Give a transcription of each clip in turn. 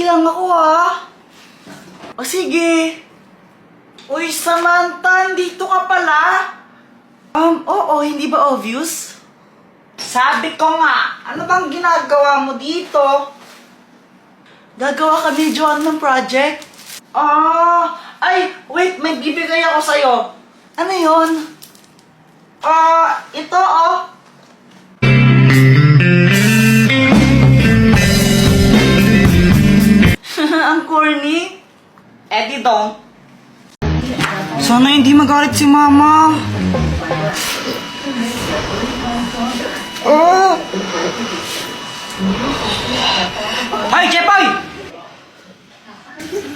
Konti lang ako, ha? O sige. Uy, Samantha, dito ka pala? Oo, hindi ba obvious? Sabi ko nga, ano bang ginagawa mo dito? Gagawa kami, Joan, ng project? Ay, wait, may bibigay ako sa'yo. Ano yun? Ito, oh. Ang corny. Eddie dong. Sana hindi magalit si Mama. Oh! Hoy, Jepoy!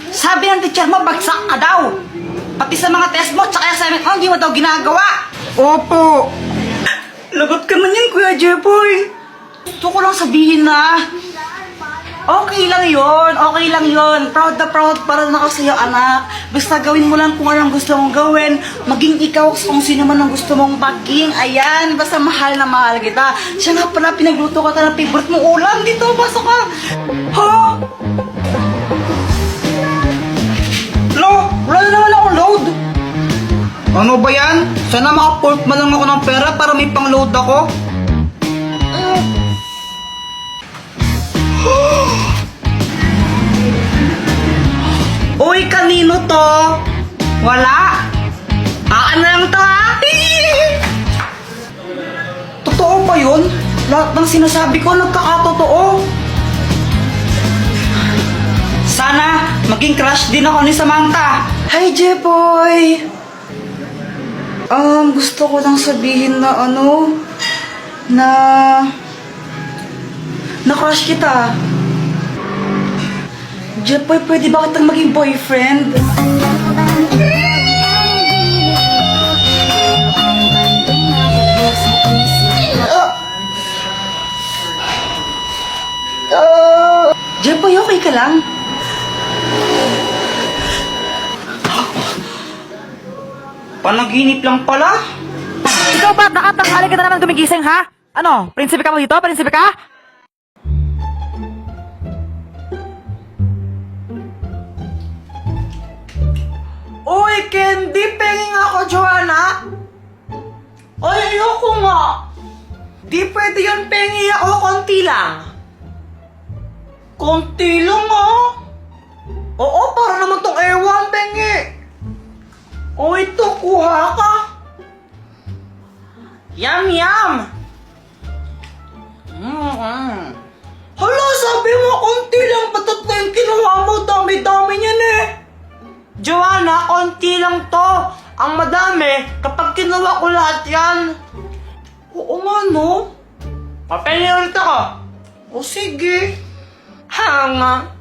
Sabi ng teacher mo, bagsak ka daw. Pati sa mga test mo, tsaka assignment mo, hindi mo daw ginagawa. Opo. Lagot ka man yan, Kuya Jepoy. Gusto ko lang sabihin na, okay lang yon. Proud na proud para na ako sa'yo, anak. Basta gawin mo lang kung anong gusto mong gawin. Maging ikaw kung sino man ang gusto mong maging. Ayan, basta mahal na mahal kita. Siya nga pala, pinagluto ko ng favorite mong ulam. Dito, pasok ka. Ha? Lo, wala na naman akong load. Ano ba yan? Sana maka-port man lang ako ng pera para may pang-load ako. Uy, kanino to? Wala? Ano lang to, ha? Totoo ba yun? Lahat ng sinasabi ko nagkakatotoo. Sana maging crush din ako ni Samantha. Hi, Jepoy! Gusto ko lang sabihin na na crush kita. Jepoy, pwede ba kitang maging boyfriend? Jepoy, okay ka lang? Panaginip lang pala? Ikaw ba? Nakatanghali ka na naman gumigising, ha? Ano? Prinsipe ka mo dito? Prinsipe ka? Uy, Candy! Penging ako, Joanna! Ay, ayoko nga! Di pwede yun, pengi ako, konti lang. Konti lang, ah? Oo, para naman tong ewan, pengi. O, ito, kuha ka. Yum, yum! Hala, sabi mo, konti lang, patat na yung kinuha mo, dami-dami niyan eh. Joanna, konti lang to. Ang madami, kapag kinuha ko lahat yan. Oo nga, no? Papel ulit ako. O sige. Hanga.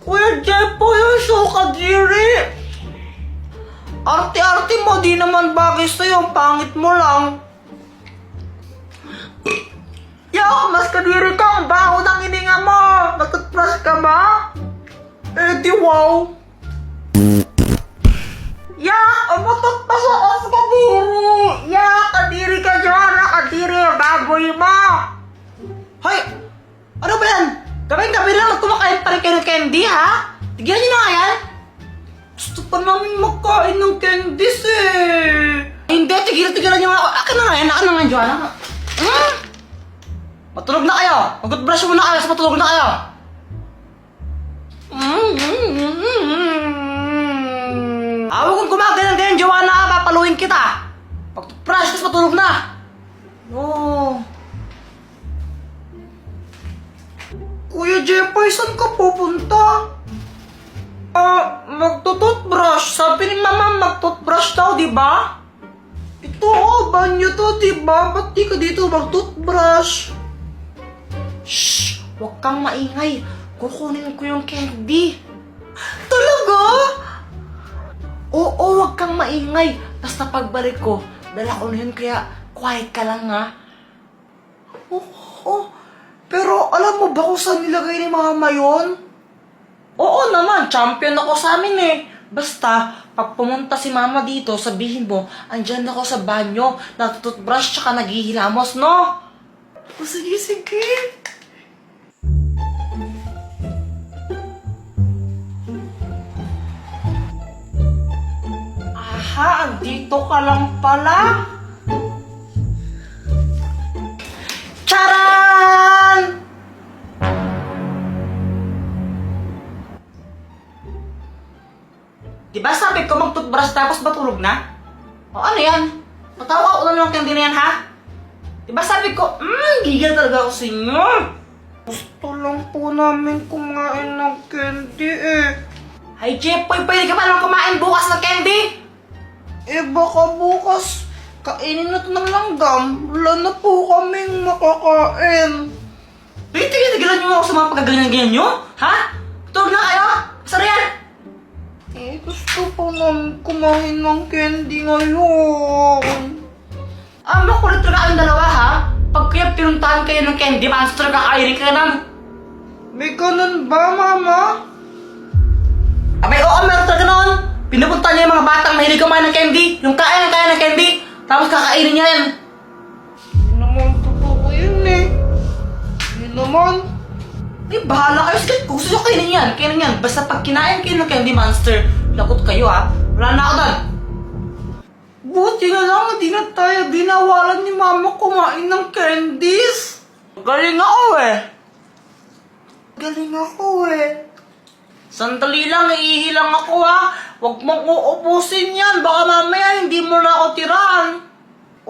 Kuya Jepoy, so kadiri. Arte-arte mo, di naman bagay sa'yo. Ang pangit mo lang. Mas kadiri ka. Ang baho ng hininga mo. Nagtutbrush ka ba? Eh di wow! Umutot pa sa os, kadiri! Kadiri ka, Joanna! Kadiri! Baboy mo! Hoy! Ano ba yan? Gabi-gabi lang kumakain pa rin kayo ng candy, ha? Tigyan niyo na nga yan! Gusto pa namin magkain ng candies, eh! Hindi, tigilan niyo nga ako! Akin na nga yan! Akin na nga, Joanna! Matulog na kayo! Mag-brush muna kayo, matulog na kayo! Huwag kong gumagano'n, Joanna, papaluin kita. Pag-brush, tapos matulog na. Oh. Kuya Jepoy, saan ka pupunta? Magtututbrush. Sabi ni Mama, magtutbrush daw, di ba? Ito, banyo to, di ba? Ba't di ka dito magtutbrush? Shh! Huwag kang maingay. Kukunin ko yung candy. Talaga? Oo, huwag kang maingay. Basta pagbalik ko, dala ko na yun, kaya quiet ka lang, ha? Oo, pero alam mo ba kung saan nilagay ni Mama yun? Oo naman, champion ako sa amin eh. Basta, pag pumunta si Mama dito, sabihin mo, andyan ako sa banyo, nagtutbrush tsaka naghihilamos, no? O sige, sige. ha? Andito ka lang pala? Charan! Diba sabi ko mag-toothbrush tapos matulog na? O ano yan? Matawa ko na lang candy na yan, ha? Diba sabi ko, gigil talaga ako sa inyo. Gusto lang po namin kumain ng candy eh. Ay, Jepoy, pwede ka pa lang kumain bukas ng candy? Eh, baka bukas kainin na ito ng langgam. Wala na po kaming makakain. Wait, tigilan niyo ako sa mga pagkaganyan-ganyan niyo? Ha? Tulog na kayo? Sara yan? Eh, gusto po namin kumain ng candy ngayon. Makulit talaga kayong dalawa, ha? Pag kaya pinuntahan kayo ng candy monster, kakainin ka na. May ganun ba, Mama? Abay, oo, meron talaga noon. Pinupunta niya yung mga batang mahilig kumain ng candy. Yung kaya ng candy. Tapos kakainin niya yan. Hindi naman totoo yun eh. Hindi naman. Eh, bahala kayo. Sige, kung gusto nyo kainin yan, kainin yan. Basta pag kinain kayo ng candy monster, lagot kayo ha. Wala na ako doon. Buti na lang, hindi na tayo dinawalan ni Mama kumain ng candies. Galing ako eh. Galing ako eh. Sandali lang, iihilang ako ha. Huwag mong uubusin yan. Baka mamaya hindi mo na ako tiraan.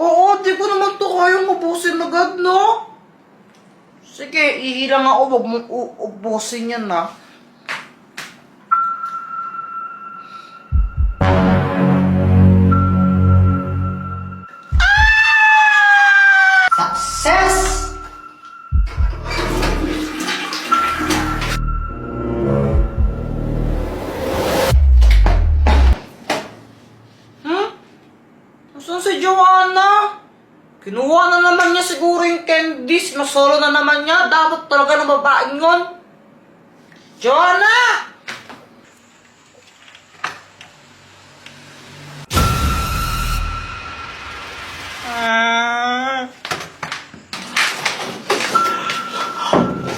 Oo, di ko naman to kayang ubusin agad, no? Sige, ihilang ako. Huwag mong uubusin yan ha. Success! Saan si Joanna? Kinuha na naman niya siguro yung candies. Nasolo na naman niya. Dapat talaga ng babaeng yun. Joanna!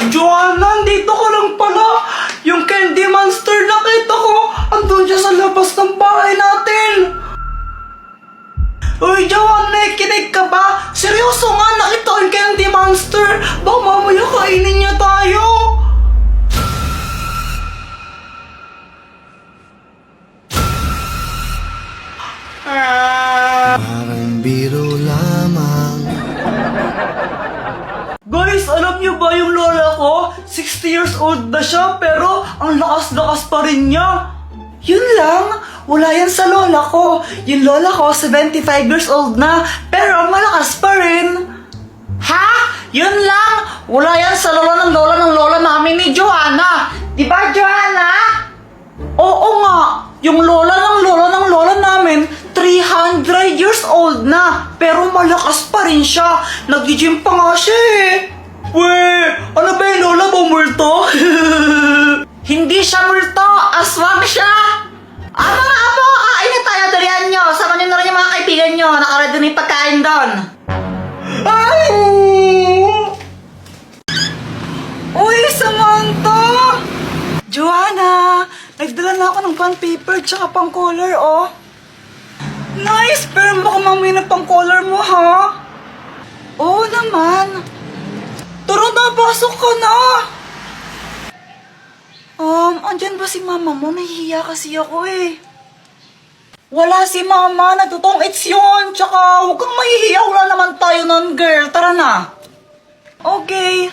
Joanna, dito ka lang pala. Yung candy monster nakita ko. Andun siya sa labas ng bahay natin. Uy, Joanna, nakikinig ka ba? Seryoso nga, nakita ko yung candy monster. Baka mamaya kainin niya tayo. Parang biro lamang. Guys, alam niyo ba yung lola ko? 60 years old na siya, pero ang lakas-lakas pa rin niya. Yun lang, wala yan sa lola ko. Yung lola ko, 75 years old na, pero malakas pa rin. Ha? Yun lang, wala yan sa lola ng lola namin ni Joanna. Diba, Joanna? Oo nga, yung lola ng lola namin, 300 years old na, pero malakas pa rin siya. Nag-gym pa nga siya eh. Weh, ano ba yung lola mo, multo? Hindi siya multo, aswang siya. Mga apo, kainin tayo, dalihan nyo. Sama nyo na rin yung mga kaibigan nyo. Nakaredy na yung pagkain doon. Ay! Uy, Samantha! Joanna, nagdala na ako ng bond paper tsaka pang color, oh. Nice! Pero baka mamaya na pang color mo, ha? Oo naman. Tara na, pasok ka na. Andyan ba si mama mo? Nahihiya kasi ako eh. Wala si mama, nagtutong-its yun. Tsaka huwag kang mahihiya, wala naman tayo nun, girl. Tara na. Okay.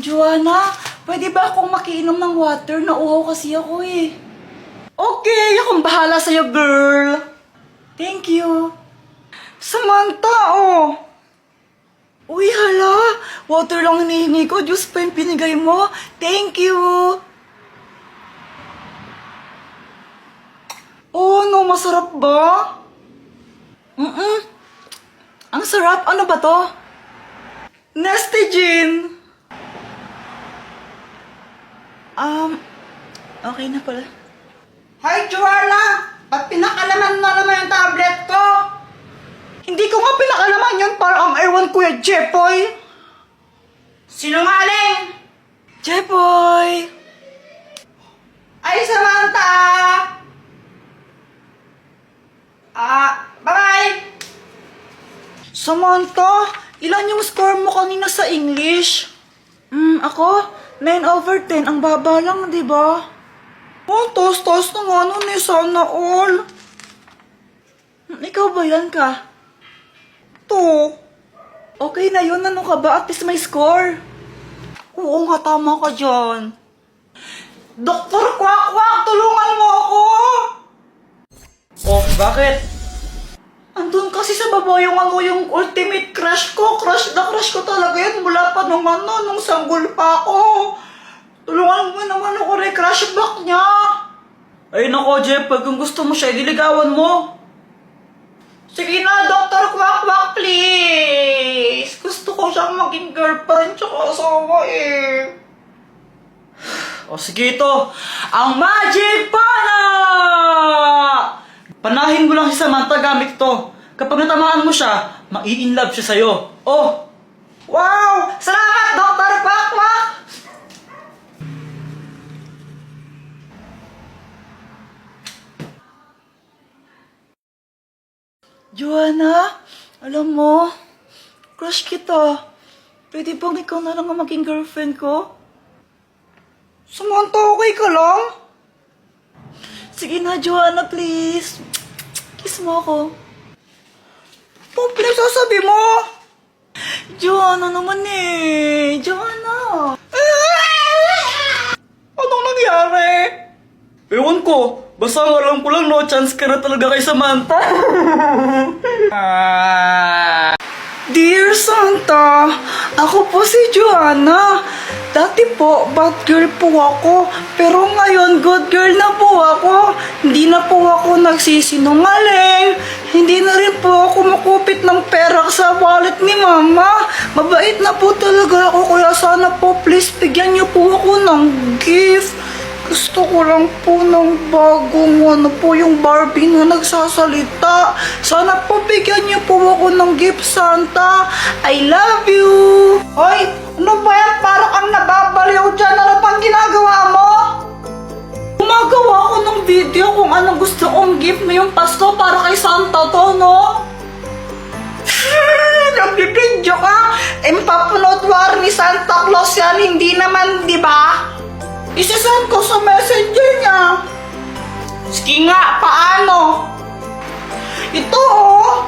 Joanna, pwede ba akong makiinom ng water? Nauhaw kasi ako eh. Okay, akong bahala sa'yo, girl. Thank you. Samantha, oh. Uy, hala. Water lang hinihingi ko. Diyos pa yung pinigay mo. Thank you. Oh, no, masarap ba? Ang sarap. Ano ba to? Nestigin. Okay na pala. Hi, Joanna! Ba't pinakalaman na naman yung tablet ko? Hindi ko nga pinakalaman yun para ang ewan Kuya Jepoy. Sinungaling! Jepoy! Ay, Samantha! Bye! Samantha, ilan yung score mo kanina sa English? Ako? 9/10. Ang baba lang, di ba? Oh, taas-taas na nga nun eh. Sana all. Ikaw ba yan ka? To. Okay na yun. Ano ka ba? At least may score. Oo nga, tama ka dyan. Doktor Kwak-Kwak, tulungan mo ako! Oh, bakit? Andun kasi sa baba yung ultimate crush ko. Crush ko talaga yan mula pa nung sanggol pa ako. Tulungan mo naman ako crush back niya. Ay nako, Jeff, kung gusto mo siya, diligawan mo. Sige na, Dr. Kwak-Kwak, please. Gusto ko siyang maging girlfriend tsaka asawa eh. O sige ito, ang Magic Pana! Panahin mo lang si Samantha gamit to. Kapag natamaan mo siya, mai-inlove siya sa'yo. Oh! Wow! Salamat, Dr. Kwak-Kwak! Joanna, alam mo, crush kita. Pwede bang ikaw na lang ang maging girlfriend ko? Samantha, okay ka lang? Sige na, Joanna, please. Kiss mo ako. Oh, pinagsasabi mo? Joanna naman eh. Joanna. Anong nangyari? Ewan ko. Basta ang alam ko lang, no chance ka na talaga kay Samantha. Dear Santa, ako po si Joanna. Dati po, bad girl po ako. Pero ngayon, good girl na po ako. Hindi na po ako nagsisinungaling. Hindi na rin po ako makupit ng pera sa wallet ni Mama. Mabait na po talaga ako. Kaya sana po, please, bigyan niyo po ako ng gift. Gusto ko lang po ng bagong yung Barbie na nagsasalita. Sana po bigyan niyo po ako ng gift, Santa. I love you! Hoy! Ano ba yan? Parang ang nababaliw dyan. Ano pang ginagawa mo? Gumagawa ako ng video kung anong gusto kong gift ngayong Pasko para kay Santa to, no? Nagbibidyo ka? Impapanood war ni Santa Claus yan. Hindi naman, di ba? Isasend ko sa messenger niya. Sige nga, paano? Ito oh.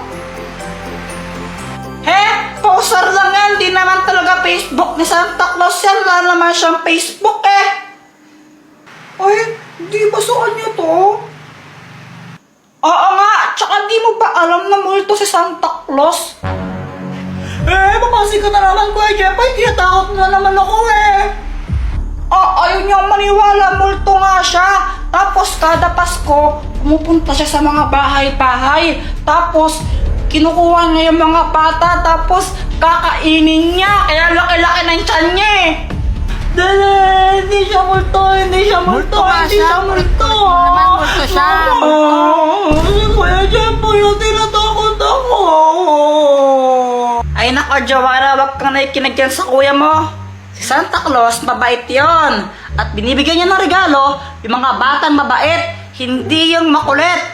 Poser lang yan. Di naman talaga Facebook ni Santa Claus yan. Wala naman siyang Facebook eh. Ay, di ba sa kanya to? Oo nga, tsaka di mo ba alam na multo si Santa Claus? Papasig ka na naman, Kuya Jeff. Ay, tinatakot na naman ako eh. Ayaw niya maniwala, multo nga siya. Tapos kada Pasko, pumupunta siya sa mga bahay-bahay. Tapos, kinukuha niya yung mga bata. Tapos, kakainin niya. Kaya laki-laki ng tiyan niya eh. Dala, hindi siya multo. Hindi siya multo. Hindi siya multo. Naman multo siya. Kuya Jeff, yung tinatakot ako. Ay nako, Joanna, wag kang nakikinig yan sa kuya mo. Si Santa Claus, mabait yon. At binibigyan niya ng regalo, yung mga batang mabait, hindi yung makulit.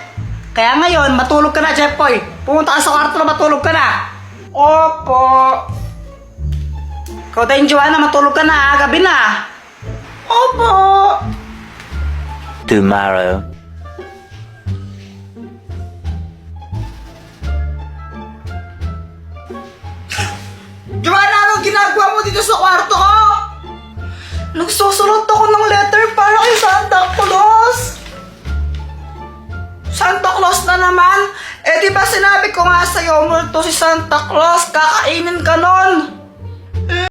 Kaya ngayon, matulog ka na, Jeffoy. Pumunta ka sa kwarto na matulog ka na. Opo. Ikaw din, Joanna, matulog ka na, gabi na. Opo. Tomorrow. Joanna, anong ginagawa mo dito sa kwarto ko? Nagsusulot ako ng letter para kay Santa Claus. Santa Claus na naman? Eh di ba sinabi ko nga sa'yo, multo si Santa Claus, kakainin ka nun.